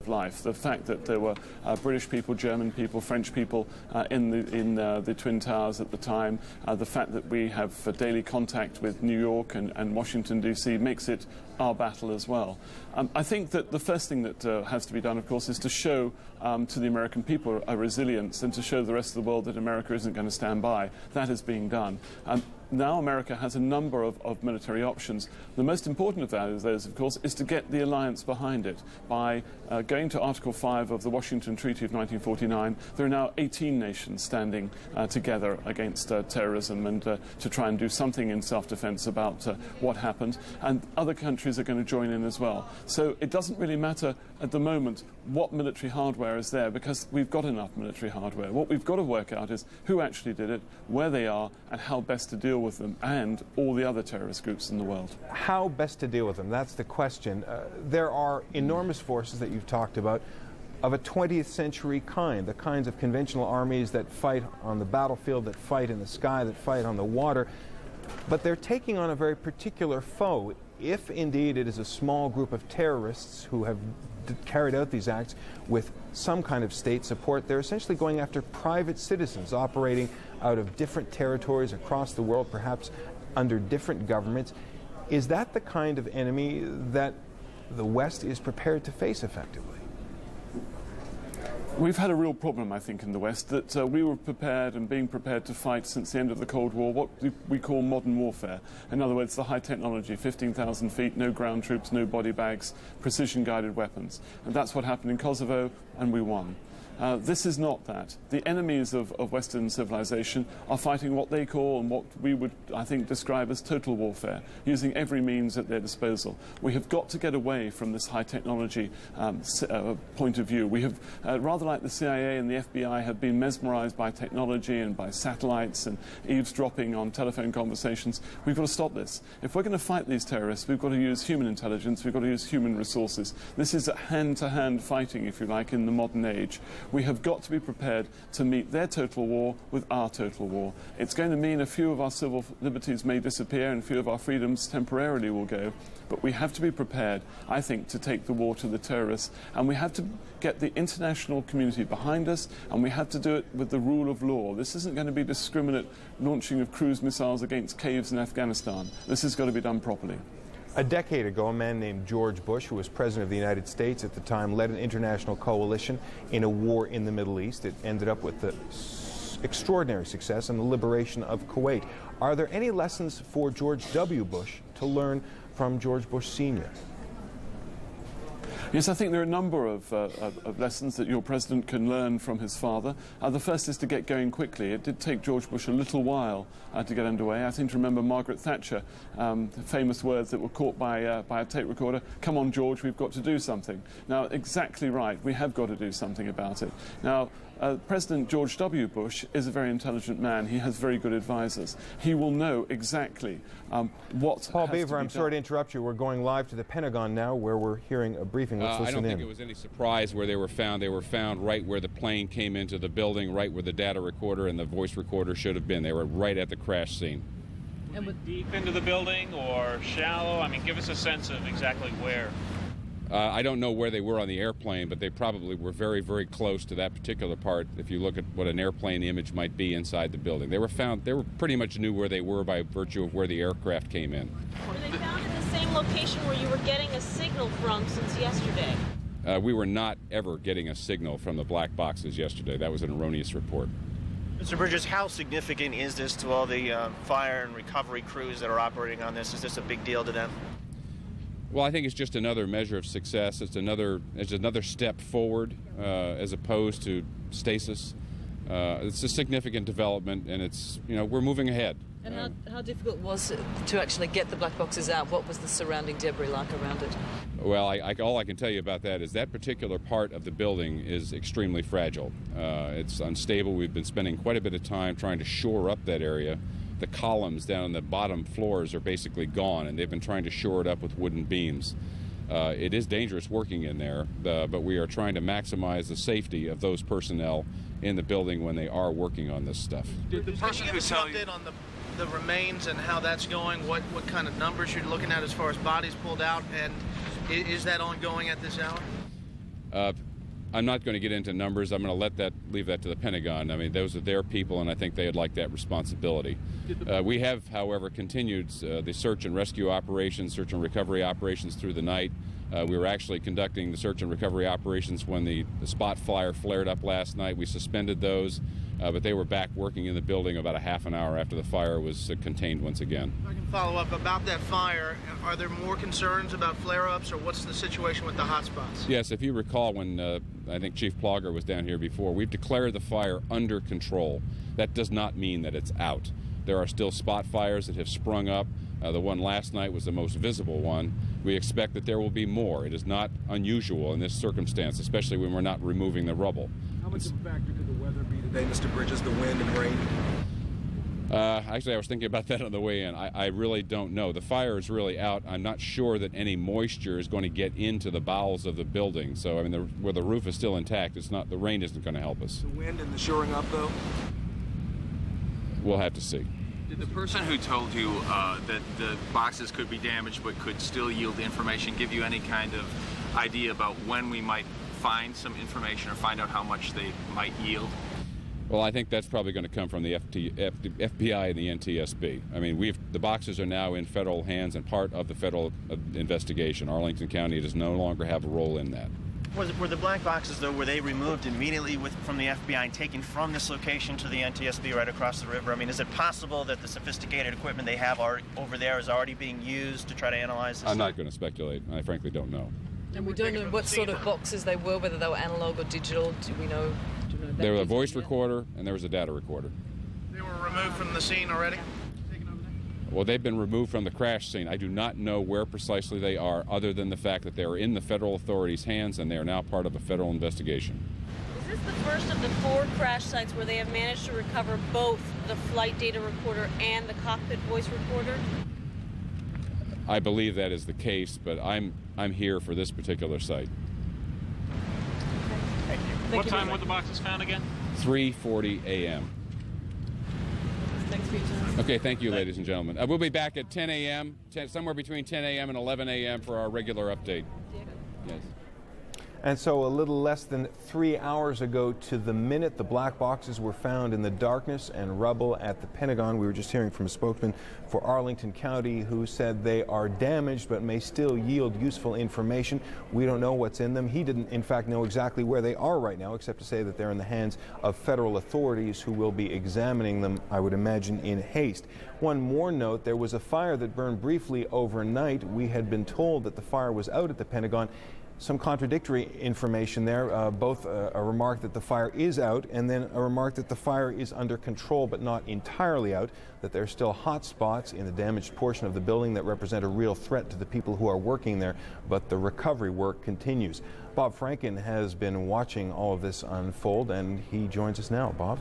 life. The fact that there were British people, German people, French people in the Twin Towers at the time, the fact that we have daily contact with New York and Washington, D.C. makes it our battle as well. I think that the first thing that has to be done, of course, is to show to the American people a resilience and to show the rest of the world that America isn't going to stand by. That is being done. Now America has a number of military options. The most important of those, of course, is to get the alliance behind it. By going to Article 5 of the Washington Treaty of 1949, there are now 18 nations standing together against terrorism and to try and do something in self-defense about what happened. And other countries are going to join in as well. So it doesn't really matter at the moment what military hardware is there, because we've got enough military hardware. What we've got to work out is who actually did it, where they are, and how best to deal with them and all the other terrorist groups in the world. How best to deal with them? That's the question. There are enormous forces that you've talked about of a 20th century kind, the kinds of conventional armies that fight on the battlefield, that fight in the sky, that fight on the water. But they're taking on a very particular foe. If indeed it is a small group of terrorists who have carried out these acts with some kind of state support, they're essentially going after private citizens operating out of different territories across the world, perhaps under different governments. Is that the kind of enemy that the West is prepared to face effectively? We've had a real problem, I think, in the West, that we were prepared and being prepared to fight since the end of the Cold War what we call modern warfare. In other words, the high technology, 15,000 feet, no ground troops, no body bags, precision-guided weapons. And that's what happened in Kosovo, and we won. This is not that. The enemies of Western civilization are fighting what they call and what we would, I think, describe as total warfare, using every means at their disposal. We have got to get away from this high technology point of view. We have, rather like the CIA and the FBI, have been mesmerized by technology and by satellites and eavesdropping on telephone conversations. We've got to stop this. If we're going to fight these terrorists, we've got to use human intelligence, we've got to use human resources. This is hand-to-hand fighting, if you like, in the modern age. We have got to be prepared to meet their total war with our total war. It's going to mean a few of our civil liberties may disappear and a few of our freedoms temporarily will go. But we have to be prepared, I think, to take the war to the terrorists. And we have to get the international community behind us, and we have to do it with the rule of law. This isn't going to be discriminate launching of cruise missiles against caves in Afghanistan. This has got to be done properly. A decade ago, a man named George Bush, who was president of the United States at the time, led an international coalition in a war in the Middle East. It ended up with the extraordinary success and the liberation of Kuwait. Are there any lessons for George W. Bush to learn from George Bush Sr.? Yes, I think there are a number of lessons that your president can learn from his father. The first is to get going quickly. It did take George Bush a little while to get underway. I seem to remember Margaret Thatcher, the famous words that were caught by a tape recorder, "Come on, George, we've got to do something." Now, exactly right, we have got to do something about it. Now, President George W. Bush is a very intelligent man. He has very good advisors. He will know exactly what Paul Beaver, I'm sorry to interrupt you. We're going live to the Pentagon now, where we're hearing a briefing. Let's listen in. I don't think it was any surprise where they were found. They were found right where the plane came into the building, right where the data recorder and the voice recorder should have been. They were right at the crash scene. And deep into the building or shallow? I mean, give us a sense of exactly where. I don't know where they were on the airplane, but they probably were very, very close to that particular part if you look at what an airplane image might be inside the building. They were pretty much knew where they were by virtue of where the aircraft came in. Were they found in the same location where you were getting a signal from since yesterday? We were not ever getting a signal from the black boxes yesterday. That was an erroneous report. Mr. Bridges, how significant is this to all the fire and recovery crews that are operating on this? Is this a big deal to them? Well, I think it's just another measure of success. It's another step forward as opposed to stasis. It's a significant development, and it's, we're moving ahead. And how difficult was it to actually get the black boxes out? What was the surrounding debris like around it? Well, all I can tell you about that is that particular part of the building is extremely fragile. It's unstable. We've been spending quite a bit of time trying to shore up that area. The columns down on the bottom floors are basically gone, and they've been trying to shore it up with wooden beams. It is dangerous working in there, but we are trying to maximize the safety of those personnel in the building when they are working on this stuff. Did the person who tell you on the remains and how that's going? What kind of numbers you're looking at as far as bodies pulled out, and is that ongoing at this hour? I'm not going to get into numbers. I'm going to leave that to the Pentagon. I mean, those are their people, and I think they'd like that responsibility. We have, however, continued the search and rescue operations, search and recovery operations through the night. We were actually conducting the search and recovery operations when the spot fire flared up last night. We suspended those, but they were back working in the building about a half an hour after the fire was contained once again. If I can follow up about that fire, are there more concerns about flare-ups, or what's the situation with the hotspots? Yes, if you recall when I think Chief Plogger was down here before, we've declared the fire under control. That does not mean that it's out. There are still spot fires that have sprung up. The one last night was the most visible one. We expect that there will be more. It is not unusual in this circumstance, especially when we're not removing the rubble. How much of a factor could the weather be today, Mr. Bridges, the wind and rain? Actually, I was thinking about that on the way in. I really don't know. The fire is really out. I'm not sure that any moisture is going to get into the bowels of the building. So, I mean, where the roof is still intact, the rain isn't going to help us. The wind and the shoring up, though? We'll have to see. Did the person who told you that the boxes could be damaged but could still yield information give you any kind of idea about when we might find some information or find out how much they might yield? Well, I think that's probably going to come from the FBI and the NTSB. I mean, the boxes are now in federal hands and part of the federal investigation. Arlington County does no longer have a role in that. Were the black boxes, though, were they removed immediately from the FBI and taken from this location to the NTSB right across the river? I mean, is it possible that the sophisticated equipment they have over there is already being used to try to analyze this? I'm not going to speculate. I frankly don't know. And we don't know what sort of boxes they were, whether they were analog or digital. Do we know? There was a voice recorder and there was a data recorder. They were removed from the scene already? Well, they've been removed from the crash scene. I do not know where precisely they are, other than the fact that they are in the federal authorities' hands and they are now part of a federal investigation. Is this the first of the 4 crash sites where they have managed to recover both the flight data recorder and the cockpit voice recorder? I believe that is the case, but I'm here for this particular site. Thank you. What time were the boxes found again? 3:40 a.m. Thanks for your time. Okay, thank you, ladies and gentlemen. We'll be back at 10 a.m., somewhere between 10 a.m. and 11 a.m. for our regular update. Yes. And so a little less than 3 hours ago to the minute, the black boxes were found in the darkness and rubble at the Pentagon. We were just hearing from a spokesman for Arlington County who said they are damaged but may still yield useful information. We don't know what's in them. He didn't, in fact, know exactly where they are right now, except to say that they're in the hands of federal authorities who will be examining them, I would imagine, in haste. One more note, there was a fire that burned briefly overnight. We had been told that the fire was out at the Pentagon. Some contradictory information there, both a remark that the fire is out and then a remark that the fire is under control but not entirely out, that there are still hot spots in the damaged portion of the building that represent a real threat to the people who are working there, but the recovery work continues. Bob Franken has been watching all of this unfold and he joins us now. Bob?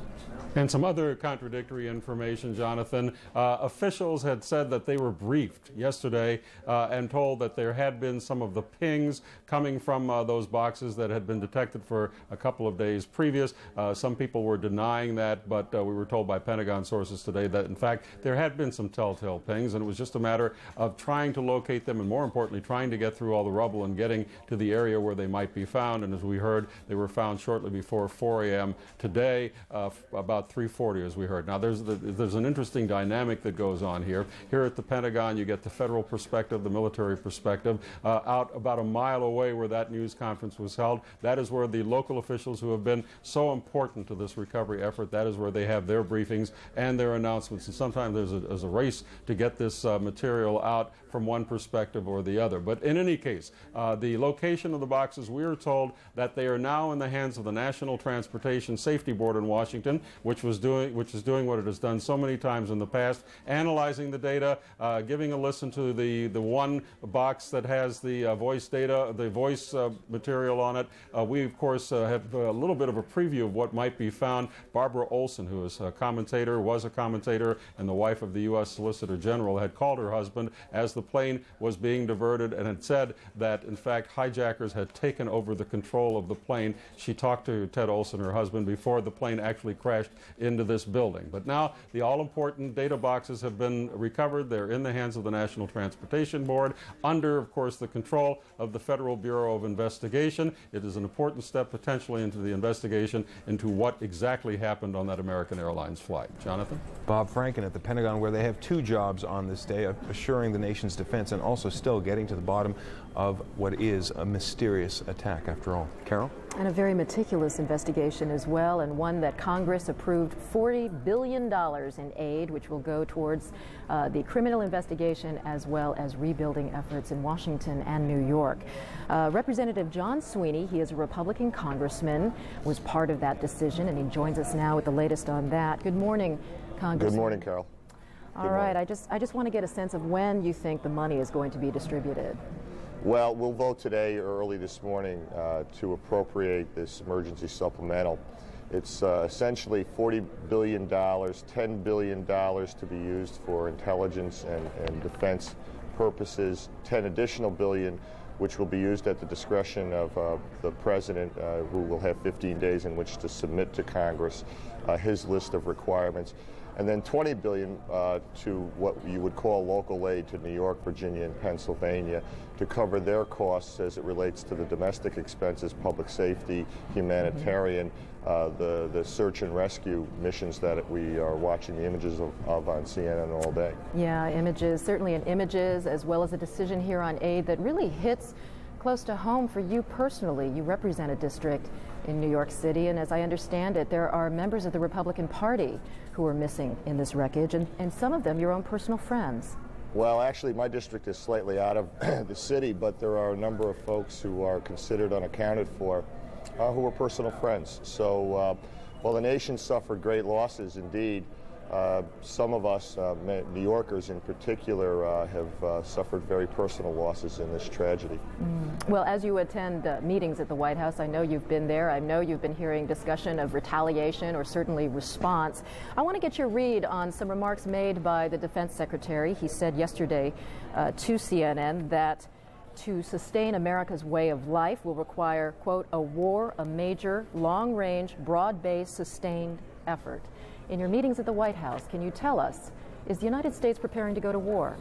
And some other contradictory information, Jonathan. Officials had said that they were briefed yesterday and told that there had been some of the pings coming from those boxes that had been detected for a couple of days previous. Some people were denying that, but we were told by Pentagon sources today that, in fact, there had been some telltale pings, and it was just a matter of trying to locate them and, more importantly, trying to get through all the rubble and getting to the area where they might be found. And as we heard, they were found shortly before 4 a.m. today, about 3:40, as we heard. Now, there's an interesting dynamic that goes on here. Here at the Pentagon, you get the federal perspective, the military perspective. Out about a mile away where that news conference was held, that is where the local officials who have been so important to this recovery effort, that is where they have their briefings and their announcements. And sometimes there's a race to get this material out from one perspective or the other. But in any case, the location of the boxes, we are told that they are now in the hands of the National Transportation Safety Board in Washington, which is doing what it has done so many times in the past, analyzing the data, giving a listen to the one box that has the voice data, the voice material on it. We, of course, have a little bit of a preview of what might be found. Barbara Olson, who is a commentator, was a commentator, and the wife of the U.S. Solicitor General, had called her husband as the plane was being diverted and had said that, in fact, hijackers had taken taken over the control of the plane. She talked to Ted Olson, her husband, before the plane actually crashed into this building. But now the all-important data boxes have been recovered. They're in the hands of the National Transportation Board, under, of course, the control of the Federal Bureau of Investigation. It is an important step potentially into the investigation into what exactly happened on that American Airlines flight. Jonathan? Bob Franken at the Pentagon, where they have two jobs on this day, assuring the nation's defense and also still getting to the bottom of what is a mysterious attack after all. Carol? And a very meticulous investigation as well, and one that Congress approved $40 billion in aid, which will go towards the criminal investigation as well as rebuilding efforts in Washington and New York. Representative John Sweeney, he is a Republican congressman, was part of that decision, and he joins us now with the latest on that. Good morning, Congressman. Good morning, Carol. All right, I just want to get a sense of when you think the money is going to be distributed. Well, we'll vote today early this morning to appropriate this emergency supplemental. It's essentially $40 billion, $10 billion to be used for intelligence and defense purposes, $10 additional billion which will be used at the discretion of the president, who will have 15 days in which to submit to Congress his list of requirements. And then $20 billion to what you would call local aid to New York, Virginia, and Pennsylvania to cover their costs as it relates to the domestic expenses, public safety, humanitarian, the search and rescue missions that we are watching the images of on CNN all day. Yeah, images, certainly in images, as well as a decision here on aid that really hits close to home for you personally. You represent a district in New York City, and as I understand it, there are members of the Republican Party who are missing in this wreckage, and some of them your own personal friends. Well, actually, my district is slightly out of the city, but there are a number of folks who are considered unaccounted for who are personal friends. So while the nation suffered great losses indeed, some of us, New Yorkers in particular, have suffered very personal losses in this tragedy. Well, as you attend meetings at the White House, I know you've been there. I know you've been hearing discussion of retaliation or certainly response. I want to get your read on some remarks made by the Defense Secretary. He said yesterday to CNN that to sustain America's way of life will require, quote, a war, a major, long-range, broad-based, sustained effort. In your meetings at the White House, can you tell us, is the United States preparing to go to war?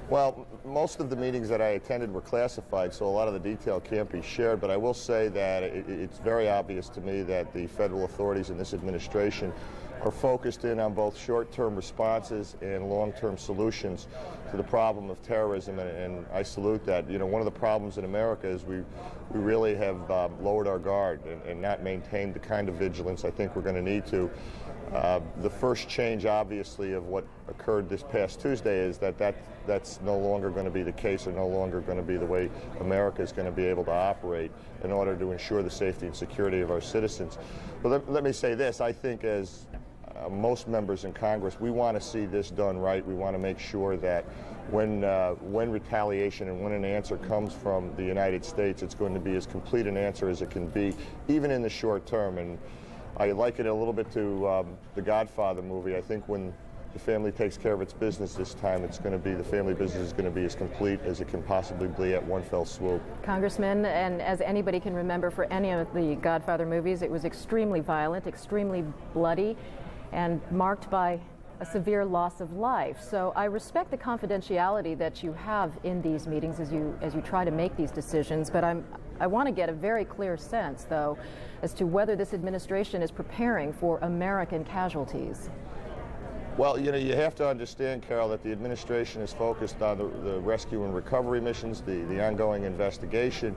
Well, most of the meetings that I attended were classified, so a lot of the detail can't be shared, but I will say that it's very obvious to me that the federal authorities in this administration are focused in on both short-term responses and long-term solutions to the problem of terrorism, and I salute that. You know, one of the problems in America is we really have lowered our guard and not maintained the kind of vigilance I think we're going to need to. The first change, obviously, of what occurred this past Tuesday is that's no longer going to be the case, or no longer going to be the way America is going to be able to operate in order to ensure the safety and security of our citizens. But let me say this. I think as most members in Congress, we want to see this done right. We want to make sure that when retaliation and when an answer comes from the United States, it's going to be as complete an answer as it can be, even in the short term. And I liken it a little bit to the Godfather movie. I think when the family takes care of its business this time, it's going to be, the family business is going to be as complete as it can possibly be at one fell swoop. Congressman, and as anybody can remember for any of the Godfather movies, it was extremely violent, extremely bloody, and marked by a severe loss of life. So I respect the confidentiality that you have in these meetings as you try to make these decisions, but I want to get a very clear sense, though, as to whether this administration is preparing for American casualties. Well, you know, you have to understand, Carol, that the administration is focused on the rescue and recovery missions, the ongoing investigation.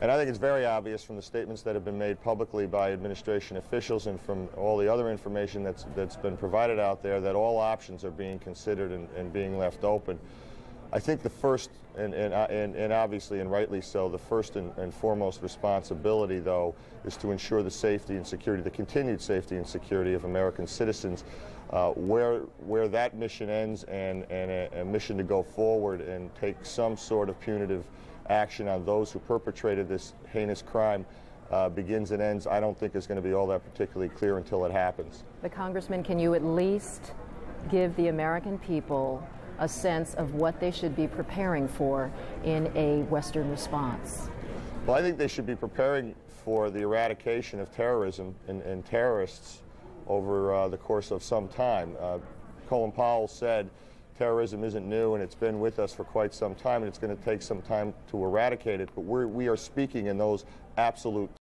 And I think it's very obvious from the statements that have been made publicly by administration officials and from all the other information that's been provided out there that all options are being considered and being left open. I think the first, and obviously and rightly so, the first and foremost responsibility, though, is to ensure the safety and security, the continued safety and security of American citizens. Where that mission ends and a mission to go forward and take some sort of punitive action on those who perpetrated this heinous crime begins and ends, I don't think is going to be all that particularly clear until it happens. But Congressman, can you at least give the American people a sense of what they should be preparing for in a Western response? Well, I think they should be preparing for the eradication of terrorism and terrorists over the course of some time. Colin Powell said terrorism isn't new and it's been with us for quite some time, and it's going to take some time to eradicate it, but we are speaking in those absolute